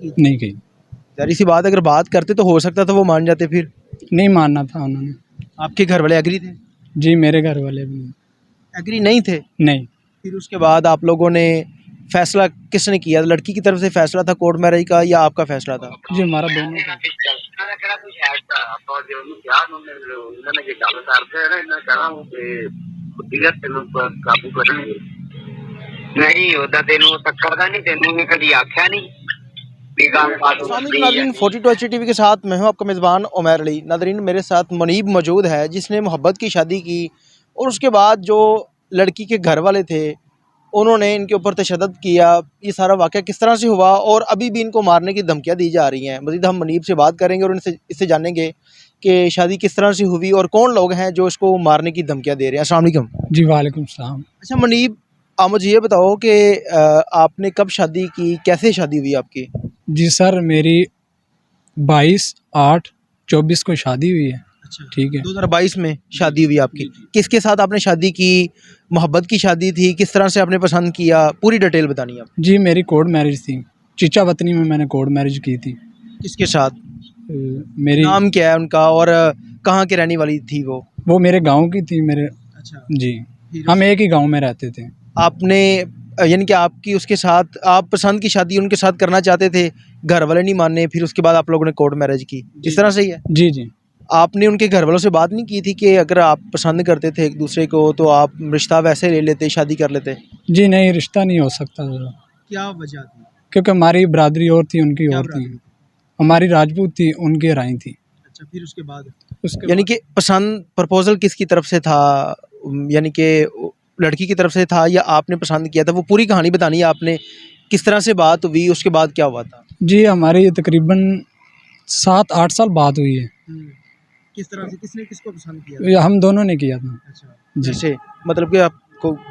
की? नहीं की। जाहिर सी बात, अगर बात करते तो हो सकता था वो मान जाते, फिर नहीं मानना था उन्होंने। आपके घर वाले एग्री थे? जी मेरे घर वाले भी एग्री नहीं थे? नहीं। फिर उसके बाद आप लोगों ने फैसला किसने किया? लड़की की तरफ से फैसला था कोर्ट मैरिज का या आपका फैसला था? जी हमारा दोनों का। नहीं होता तेनू टक्कर का नहीं, तेनू ने कभी आख्या नहीं। नाज़रीन 42 HTV के साथ मैं हूं आपका मेज़बान उमैर अली। नाज़रीन मेरे साथ मुनीब मौजूद है जिसने मोहब्बत की शादी की और उसके बाद जो लड़की के घर वाले थे उन्होंने इनके ऊपर तशद्दुद किया। ये सारा वाक़या किस तरह से हुआ और अभी भी इनको मारने की धमकियाँ दी जा रही हैं। मज़ीद हम मुनीब से बात करेंगे और इससे जानेंगे कि शादी किस तरह से हुई और कौन लोग हैं जो इसको मारने की धमकियाँ दे रहे हैं। अस्सलाम वालेकुम। जी वालेकुम सलाम। अच्छा मुनीब, आप मुझे ये बताओ कि आपने कब शादी की, कैसे शादी हुई आपकी? जी सर मेरी 22/8/24 को शादी हुई है। अच्छा, ठीक है। 2022 में शादी हुई आपकी। किसके साथ आपने शादी की? मोहब्बत की शादी थी? किस तरह से आपने पसंद किया? पूरी डिटेल बतानी है आप। जी मेरी कोर्ट मैरिज थी, चीचा वतनी में मैंने कोर्ट मैरिज की थी। किसके साथ? मेरी नाम क्या है उनका और कहाँ की रहने वाली थी वो? मेरे गांव की थी मेरे। अच्छा, जी हम एक ही गांव में रहते थे। आपने यानी कि आपकी उसके साथ आप पसंद की शादी उनके साथ करना चाहते थे, घर वाले नहीं माने, फिर उसके बाद आप लोगों ने कोर्ट मैरिज की, इस तरह से ही है? जी जी। आपने उनके घर वालों से बात नहीं की थी कि अगर आप पसंद करते थे एक दूसरे को तो आप रिश्ता वैसे ले लेते, शादी कर लेते? जी नहीं रिश्ता नहीं हो सकता था क्या वजह थी? क्योंकि हमारी बरादरी और थी उनकी क्या और थी। बरादरी? हमारी राजपूत थी उनकी राई थी। अच्छा, फिर उसके बाद उसके यानी कि पसंद प्रपोजल किसकी तरफ से था? यानी कि लड़की की तरफ से था या आपने पसंद किया था? वो पूरी कहानी बतानी है आपने, किस तरह से बात हुई, उसके बाद क्या हुआ था? जी हमारी तकरीबन 7-8 साल बात हुई है। किस तरह से, किसने किसको पसंद किया? ये हम दोनों ने किया था। अच्छा, जी जैसे मतलब कि आप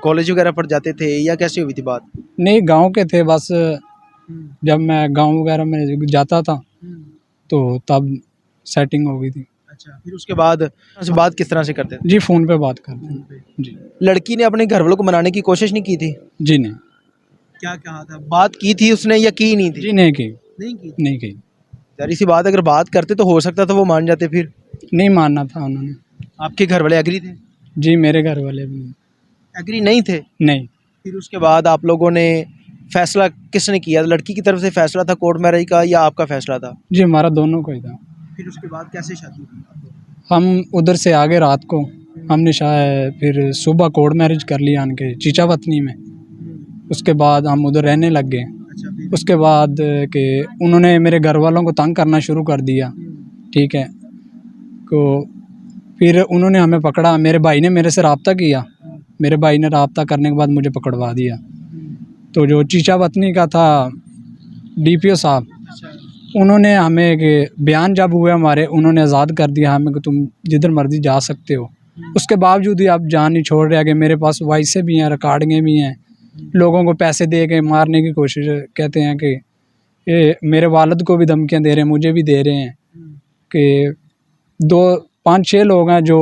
कॉलेज वगैरह पर जाते थे या कैसे हुई थी बात? नहीं गांव के थे बस। जब मैं गांव वगैरह में जाता था तो तब सेटिंग हो गई थी। अच्छा, फिर उसके बाद बात किस तरह से करते थे? जी फ़ोन पे बात करते हैं। जी लड़की ने अपने घर वालों को मनाने की कोशिश नहीं की थी? जी नहीं। क्या कहा था? बात की थी उसने या की नहीं थी? जी नहीं की। नहीं की। नहीं की। जाहिर सी बात, अगर बात करते तो हो सकता था वो मान जाते, फिर नहीं मानना था उन्होंने। आपके घर वाले एग्री थे? जी मेरे घर वाले भी एग्री नहीं थे? नहीं। फिर उसके बाद आप लोगों ने फैसला किसने किया? लड़की की तरफ से फैसला था कोर्ट मैरिज का या आपका फैसला था? जी हमारा दोनों को ही था। फिर उसके बाद कैसे शादी हुई? हम उधर से आगे रात को हमने शायद फिर सुबह कोर्ट मैरिज कर लिया उनके चीचा वतनी में। उसके बाद हम उधर रहने लग गए। अच्छा, फिर उसके बाद कि उन्होंने मेरे घर वालों को तंग करना शुरू कर दिया। ठीक है। तो फिर उन्होंने हमें पकड़ा, मेरे भाई ने मेरे से रब्ता किया। मेरे भाई ने रब्ता करने के बाद मुझे पकड़वा दिया। तो जो चीचा वतनी का था DPO साहब, उन्होंने हमें कि बयान जब हुए हमारे, उन्होंने आज़ाद कर दिया हमें कि तुम जिधर मर्जी जा सकते हो। उसके बावजूद ही आप जान नहीं छोड़ रहे कि मेरे पास वॉइसें भी हैं, रिकॉर्डिंगें भी हैं। लोगों को पैसे दे के मारने की कोशिश, कहते हैं कि ये मेरे वालिद को भी धमकियां दे रहे हैं, मुझे भी दे रहे हैं कि 2-5-6 लोग हैं जो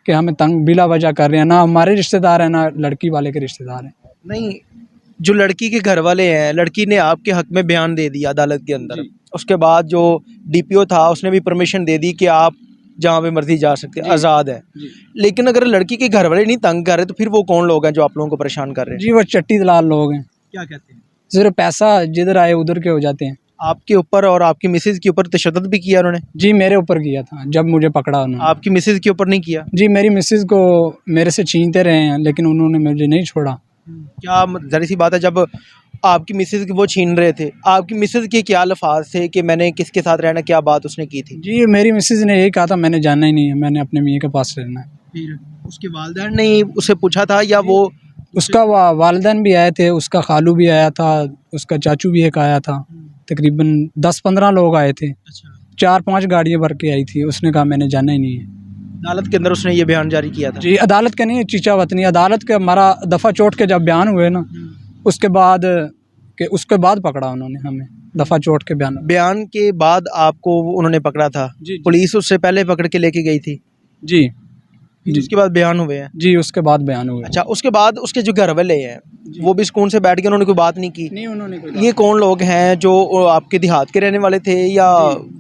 कि हमें तंग बिला वजह कर रहे हैं। ना हमारे रिश्तेदार हैं ना लड़की वाले के रिश्तेदार हैं। नहीं, जो लड़की के घर वाले हैं, लड़की ने आपके हक में बयान दे दिया अदालत के अंदर। उसके बाद जो DPO था उसने भी परमिशन दे दी कि आप जहाँ पे मर्जी जा सकते हैं, आज़ाद है। लेकिन अगर लड़की के घर वाले नहीं तंग कर रहे तो फिर वो कौन लोग हैं जो आप लोगों को परेशान कर रहे हैं? जी वो चट्टी दलाल लोग हैं। क्या कहते हैं? सिर्फ पैसा जिधर आए उधर के हो जाते हैं। आपके ऊपर और आपकी मिसेज के ऊपर तशद्दुद भी किया उन्होंने? जी मेरे ऊपर किया था जब मुझे पकड़ा उन्होंने। आपकी मिसेज के ऊपर नहीं किया? जी मेरी मिसेज को मेरे से छीनते रहे हैं लेकिन उन्होंने मुझे नहीं छोड़ा। क्या जाहिर सी बात है, जब आपकी मिसेज की वो छीन रहे थे, आपकी मिसेज के क्या अल्फाज थे कि मैंने किसके साथ रहना, क्या बात उसने की थी? जी मेरी मिसेज ने यही कहा था मैंने जाना ही नहीं है, मैंने अपने मियाँ के पास रहना है। फिर उसके वालिदैन ने उससे पूछा था या वो? उसका वालिदैन भी आए थे, उसका खालू भी आया था, उसका चाचू भी एक आया था। तकरीबन 10-15 लोग आए थे। अच्छा, 4-5 गाड़ियाँ भर के आई थी। उसने कहा मैंने जाना ही नहीं है। अदालत के अंदर उसने ये बयान जारी किया था? जी अदालत का नहीं, चीचा वतनी अदालत के हमारा दफ़ा चोट के जब बयान हुए ना, उसके बाद पकड़ा उन्होंने हमें, दफ़ा चोट के बयान के बाद आपको उन्होंने पकड़ा था? जी। पुलिस उससे पहले पकड़ के लेके गई थी? जी जी उसके बाद बयान हुए हैं? जी, उसके बाद बयान हुए। अच्छा, उसके बाद उसके जो घर वाले हैं वो भी सुकून से बैठ के उन्होंने कोई बात नहीं की? नहीं, उन्होंने कोई ये कौन लोग हैं जो आपके देहात के रहने वाले थे या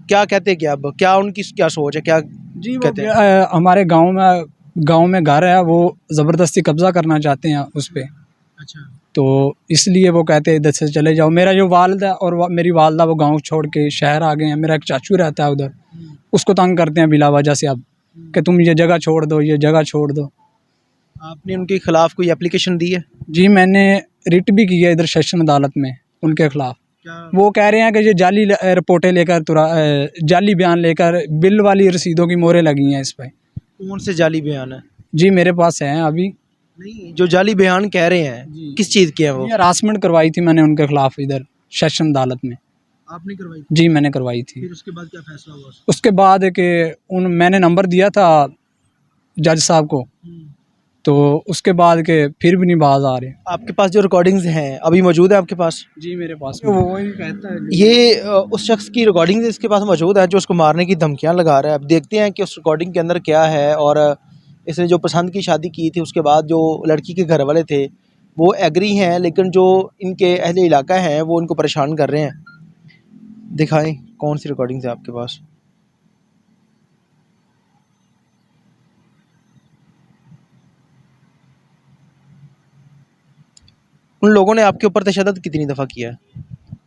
क्या कहते हैं, क्या अब क्या उनकी क्या सोच है, क्या जी वो कहते हैं? हमारे गांव में घर है, वो ज़बरदस्ती कब्ज़ा करना चाहते हैं उस पे। अच्छा, तो इसलिए वो कहते हैं इधर से चले जाओ। मेरा जो वालिद है और मेरी वालदा वो गांव छोड़ के शहर आ गए हैं। मेरा एक चाचू रहता है उधर, उसको तंग करते हैं बिला वजह से अब कि तुम ये जगह छोड़ दो, ये जगह छोड़ दो। आपने उनके खिलाफ कोई एप्लीकेशन दी है? जी, मैंने रिट भी की है इधर सेशन अदालत में उनके खिलाफ। वो कह रहे हैं कि ये जाली रिपोर्टें लेकर जाली बयान लेकर बिल वाली रसीदों की मोहरें लगी हैं इस पर। कौन से जाली बयान है? जी, मेरे पास हैं अभी। नहीं, जो जाली बयान कह रहे हैं किस चीज़ के हैं वो? ये हरासमेंट करवाई थी मैंने उनके खिलाफ इधर सेशन अदालत में। आपने करवाई? जी, मैंने करवाई थी। फिर उसके बाद क्या फैसला हुआ? उसके बाद कि मैंने नंबर दिया था जज साहब को, तो उसके बाद के फिर भी नहीं बाज आ रहे। आपके पास जो रिकॉर्डिंग्स हैं अभी मौजूद है आपके पास? जी, मेरे पास वो ही कहता है। ये उस शख्स की रिकॉर्डिंग्स इसके पास मौजूद है जो उसको मारने की धमकियां लगा रहा है। अब देखते हैं कि उस रिकॉर्डिंग के अंदर क्या है। और इसने जो पसंद की शादी की थी उसके बाद जो लड़की के घर वाले थे वो एग्री हैं, लेकिन जो इनके अहले इलाका हैं वो इनको परेशान कर रहे हैं। दिखाएं कौन सी रिकॉर्डिंग्स है आपके पास? उन लोगों ने आपके ऊपर तशद्दुद कितनी दफ़ा किया है?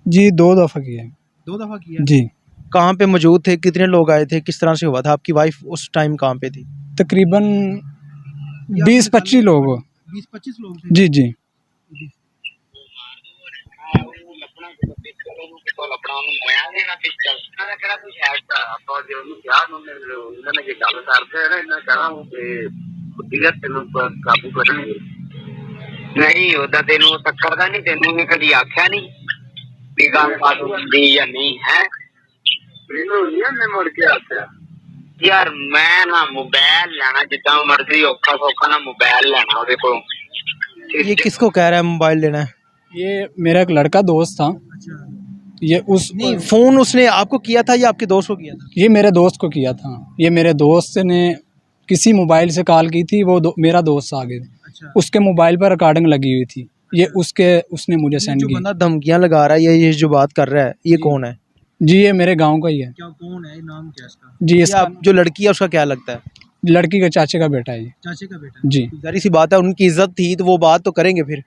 जी, 2 दफ़ा किया है। 2 दफ़ा किया? जी, कहाँ पे मौजूद थे? कितने लोग आए थे? किस तरह से हुआ था? आपकी वाइफ उस टाइम कहाँ पे थी? तकरीबन 20-25 लोग। 20-25 लोग थे। जी, जी। ਨਹੀਂ ਉਹਦਾ ਤੈਨੂੰ ਟੱਕਰਦਾ ਨਹੀਂ, ਤੈਨੂੰ ਵੀ ਕਦੀ ਆਖਿਆ ਨਹੀਂ ਵੀ ਗੱਲਬਾਤ ਹੁੰਦੀ ਜਾਂ ਨਹੀਂ ਹੈ? ਮੈਨੂੰ ਨਹੀਂ ਮੈਂ ਮੁੜ ਕੇ ਆਖਿਆ ਯਾਰ ਮੈਂ ਨਾ ਮੋਬਾਈਲ ਲੈਣਾ, ਜਿੱਦਾਂ ਮਰਜ਼ੀ ਔਖਾ ਸੌਖਾ ਨਾ ਮੋਬਾਈਲ ਲੈਣਾ ਉਹਦੇ ਕੋਲੋਂ। ये किसको कह रहा है मोबाइल लेना है? ये मेरा एक लड़का दोस्त था। ये उस नहीं, फ़ोन उसने आपको किया था या आपके दोस्त को किया था? ये मेरे दोस्त को किया था। ये मेरे दोस्त ने किसी मोबाइल से कॉल की थी, वो मेरा दोस्त आ गए थे। अच्छा। उसके मोबाइल पर रिकॉर्डिंग लगी हुई थी। ये उसने मुझे सेंड जो की। बंदा धमकियां लगा रहा है, ये जो बात कर रहा है, ये कौन है? जी, ये मेरे गांव का ही है। क्या कौन है? नाम क्या इसका? जी, इसका जो लड़की है उसका क्या लगता है? लड़की के चाचे का बेटा है ये। चाचे का बेटा? जी, जाहिर सी बात है, उनकी इज्जत थी तो वो बात तो करेंगे फिर।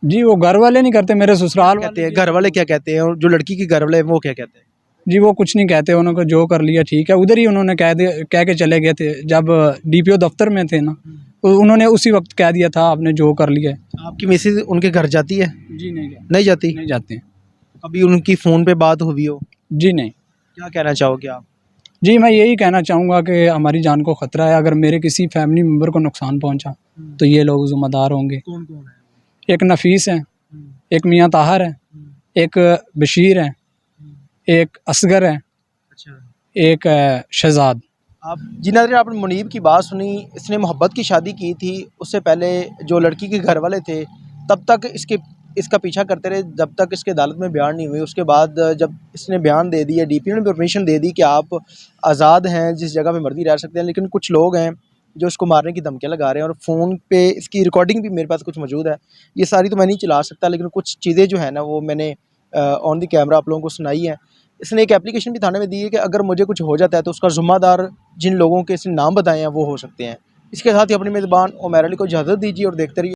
जी, वो घर वाले नहीं करते, मेरे ससुराल कहते वाले। हैं घर वाले क्या कहते हैं, और जो लड़की के घर वाले हैं वो क्या कहते हैं? जी, वो कुछ नहीं कहते, उन्होंने जो कर लिया ठीक है। उधर ही उन्होंने कह के चले गए थे जब डीपीओ दफ्तर में थे ना, तो उन्होंने उसी वक्त कह दिया था आपने जो कर लिया है। आपकी मिसेज उनके घर जाती है? जी, नहीं जाती? नहीं जाते। कभी उनकी फ़ोन पे बात हुई हो? जी नहीं। क्या कहना चाहोगे आप? जी, मैं यही कहना चाहूँगा कि हमारी जान को ख़तरा है। अगर मेरे किसी फैमिली मेम्बर को नुकसान पहुँचा तो ये लोग ज़िम्मेदार होंगे। कौन कौन है? एक नफीस है, एक मियाँ ताहर है, एक बशीर है, एक असगर है, अच्छा। एक शहजाद। आप जी नाज़रीन, आपने मुनीब की बात सुनी। इसने मोहब्बत की शादी की थी। उससे पहले जो लड़की के घर वाले थे तब तक इसका पीछा करते रहे जब तक इसके अदालत में बयान नहीं हुए। उसके बाद जब इसने बयान दे दिया, डीपीओ ने परमिशन दे दी कि आप आज़ाद हैं, जिस जगह पे मर्जी रह सकते हैं, लेकिन कुछ लोग हैं जो इसको मारने की धमकियाँ लगा रहे हैं। और फ़ोन पे इसकी रिकॉर्डिंग भी मेरे पास कुछ मौजूद है। ये सारी तो मैं नहीं चला सकता, लेकिन कुछ चीज़ें जो है ना वो मैंने ऑन द कैमरा आप लोगों को सुनाई है। इसने एक एप्लीकेशन भी थाने में दी है कि अगर मुझे कुछ हो जाता है तो उसका ज़िम्मेदार जिन लोगों के इसने नाम बताए हैं वो हो सकते हैं। इसके साथ ही अपने मेज़बान उमैर अली को इजाज़त दीजिए और देखते रहिए।